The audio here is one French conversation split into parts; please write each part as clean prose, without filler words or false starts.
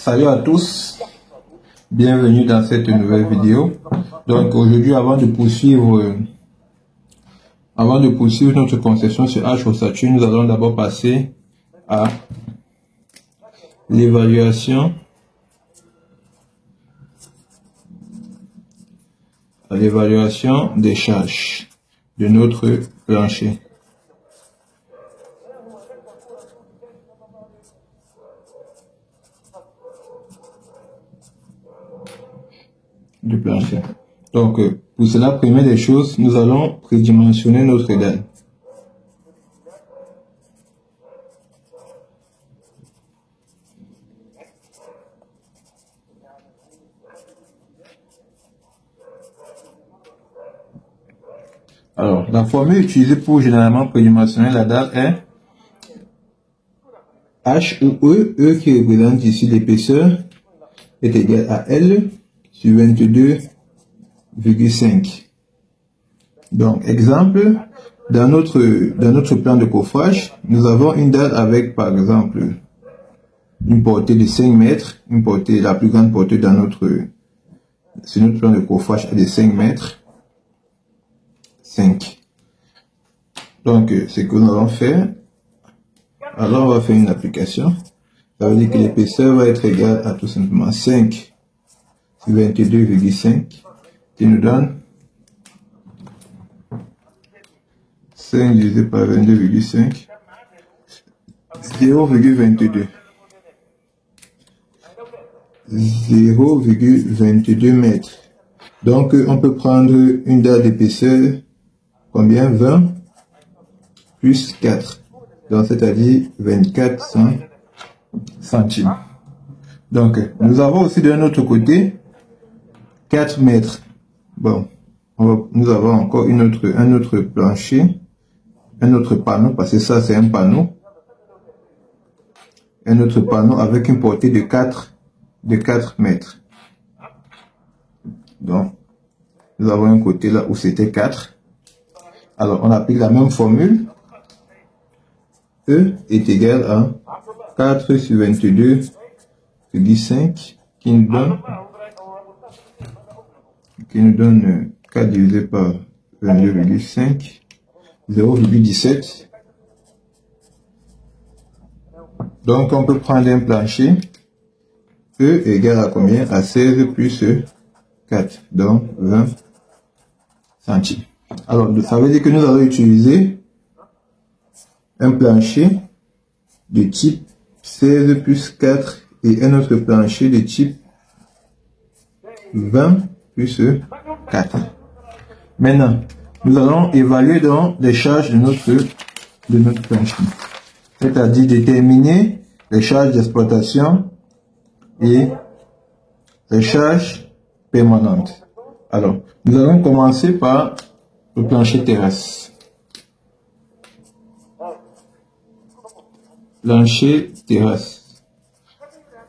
Salut à tous, bienvenue dans cette nouvelle vidéo. Donc aujourd'hui, avant de poursuivre notre conception sur H ossature, nous allons d'abord passer à l'évaluation des charges de notre plancher. Du plancher. Donc, pour cela, première des choses, nous allons prédimensionner notre dalle. Alors, la formule utilisée pour généralement prédimensionner la dalle est H ou E qui représente ici l'épaisseur, est égal à L sur 22,5. Donc, exemple, dans notre plan de coffrage, nous avons une dalle avec, par exemple, une portée de 5 mètres, la plus grande portée sur notre plan de coffrage est de 5 mètres. 5. Donc, ce que nous allons faire, alors on va faire une application. Ça veut dire que l'épaisseur va être égale à tout simplement 5 sur 22,5 qui nous donne 5 divisé par 22,5, 0,22. 0,22 mètres. Donc, on peut prendre une dalle d'épaisseur, combien? 20 plus 4. Donc, c'est-à-dire 24 centimes. Donc, nous avons aussi de notre côté 4 mètres. Bon, nous avons encore un autre plancher, un autre panneau, parce que ça, c'est un panneau. Un autre panneau avec une portée de 4 mètres. Donc, nous avons un côté là où c'était 4. Alors, on applique la même formule. E est égal à 4 sur 22,5 qui nous donne 4 divisé par 22,5, 0,17. Donc, on peut prendre un plancher. E égale à combien? À 16 plus 4, donc 20 centimes. Alors, ça veut dire que nous allons utiliser un plancher de type 16 plus 4 et un autre plancher de type 20 plus 4. Maintenant, nous allons évaluer donc les charges de notre plancher. C'est-à-dire déterminer les charges d'exploitation et les charges permanentes. Alors, nous allons commencer par le plancher terrasse. Plancher terrasse.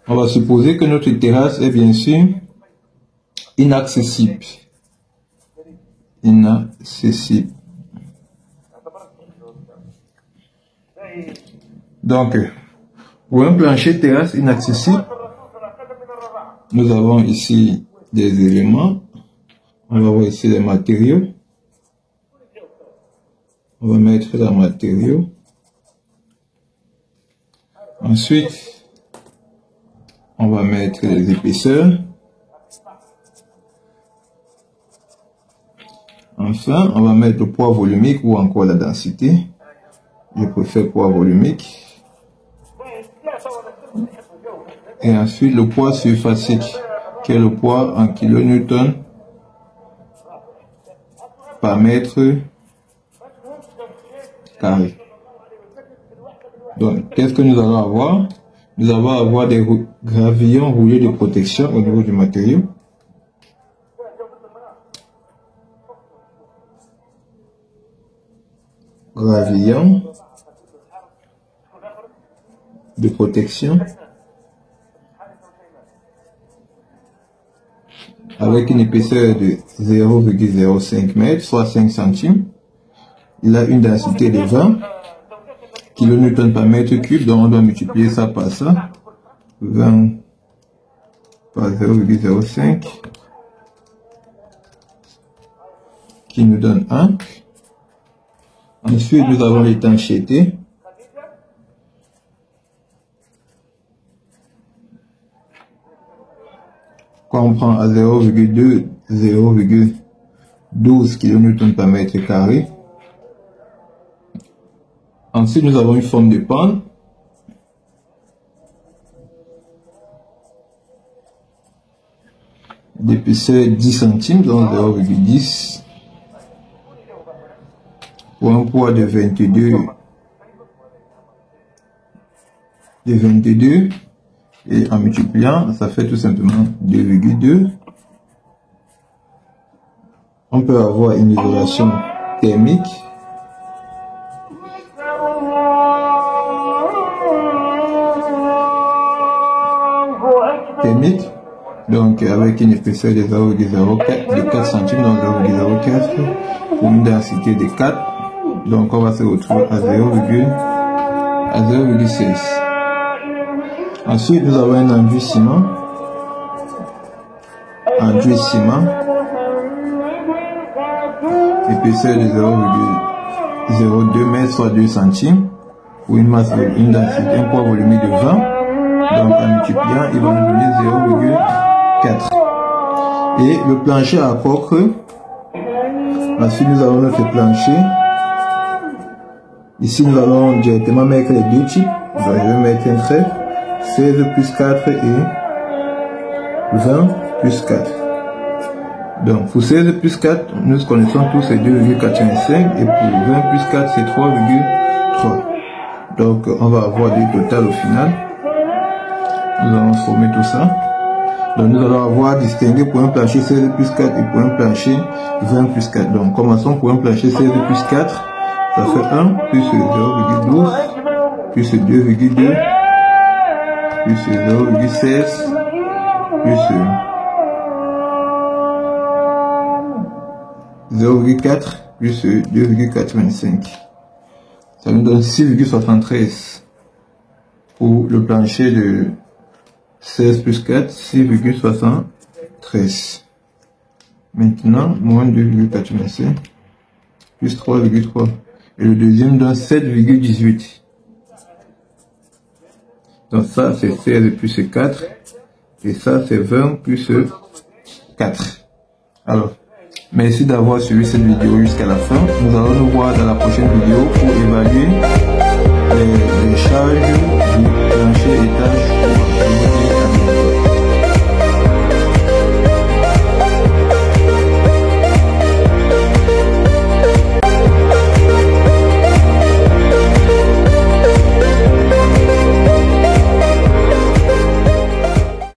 On va supposer que notre terrasse est bien sûr inaccessible. Inaccessible. Donc, pour un plancher terrasse inaccessible, nous avons ici des éléments. On va voir ici les matériaux. On va mettre les matériaux. Ensuite, on va mettre les épaisseurs. Enfin, on va mettre le poids volumique ou encore la densité. Je préfère poids volumique. Et ensuite, le poids surfacique, qui est le poids en kilonewton par mètre carré. Donc, qu'est-ce que nous allons avoir? Nous allons avoir des gravillons roulés de protection au niveau du matériau. Gravillons de protection avec une épaisseur de 0,05 m, soit 5 centimes. Il a une densité de 20 kN par mètre cube, donc on doit multiplier ça par ça. 20 par 0,05 qui nous donne 1. Ensuite, nous avons l'étanchéité. Quand on prend à 0,2, 0,12 kN par mètre carré. Ensuite, nous avons une forme de pente. D'épaisseur 10 cm, donc 0,10. Pour un poids de 22. Et en multipliant, ça fait tout simplement 2,2. On peut avoir une isolation thermique. Donc avec une épaisseur de 0,04 de 4 cm, donc 0,04 pour une densité de 4. Donc on va se retrouver à 0,16. Ensuite, nous avons un enduit ciment. Enduit ciment. Épaisseur de 0,02 m, soit 2 cm. Pour une masse, une densité, un poids volumique de 20. Donc en multipliant, il va nous donner 0,4. Et le plancher à accord creux. Ensuite, nous avons notre plancher. Ici, nous allons directement mettre les deux types. Donc, je vais mettre un trait. 16 plus 4 et 20 plus 4. Donc, pour 16 plus 4, nous connaissons tous c'est 2,85 et pour 20 plus 4, c'est 3,3. Donc, on va avoir du total au final. Nous allons former tout ça. Donc, nous allons avoir distingué pour un plancher 16 plus 4 et pour un plancher 20 plus 4. Donc, commençons pour un plancher 16 plus 4. Ça fait 1 plus 0,12 plus 2,2 plus 0,16 plus 0,4 plus 2,85. Ça nous donne 6,73 pour le plancher de 16 plus 4, 6,73. Maintenant, moins 2,85 plus 3,3. Et le deuxième donne 7,18. Donc ça, c'est 16 plus 4. Et ça, c'est 20 plus 4. Alors, merci d'avoir suivi cette vidéo jusqu'à la fin. Nous allons nous voir dans la prochaine vidéo pour évaluer